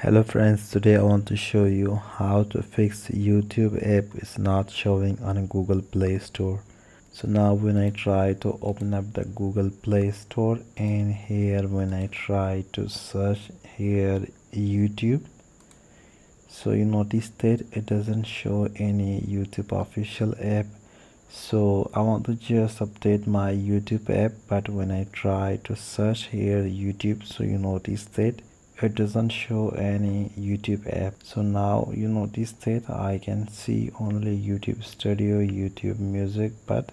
Hello friends, today I want to show you how to fix YouTube app is not showing on Google Play Store. So now when I try to open up the Google Play Store, and here when I try to search here YouTube, so you notice that it doesn't show any YouTube official app. So I want to just update my YouTube app, but when I try to search here YouTube, so you notice that it doesn't show any YouTube app. So now you notice that I can see only YouTube Studio, YouTube Music, but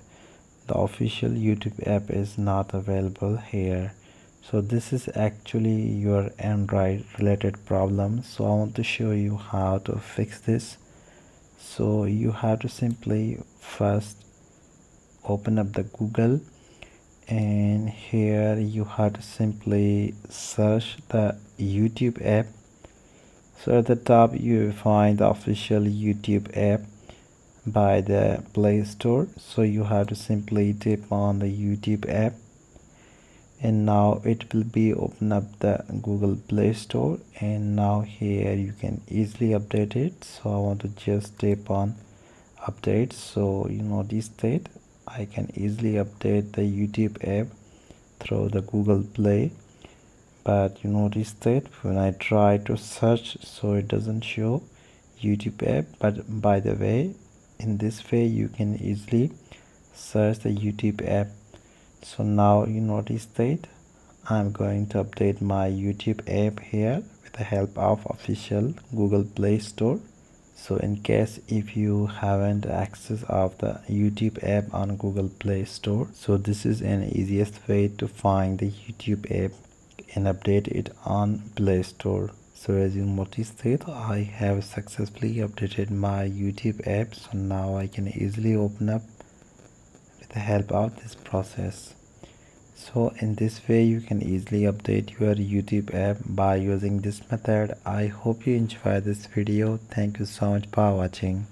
the official YouTube app is not available here. So this is actually your Android related problem. So I want to show you how to fix this. So you have to simply first open up the Google, and here you have to simply search the YouTube app. So at the top you find the official YouTube app by the Play Store. So you have to simply tap on the YouTube app, and now it will be open up the Google Play Store, and now here you can easily update it. So I want to just tap on update. So you notice that I can easily update the YouTube app through the Google Play, but you notice that when I try to search, so it doesn't show YouTube app. But by the way, in this way you can easily search the YouTube app. So now you notice that I'm going to update my YouTube app here with the help of official Google Play Store. So in case if you haven't access of the YouTube app on Google Play Store, so this is an easiest way to find the YouTube app and update it on Play Store. So as you notice that I have successfully updated my YouTube app, so now I can easily open up with the help of this process. So in this way you can easily update your YouTube app by using this method. I hope you enjoy this video. Thank you so much for watching.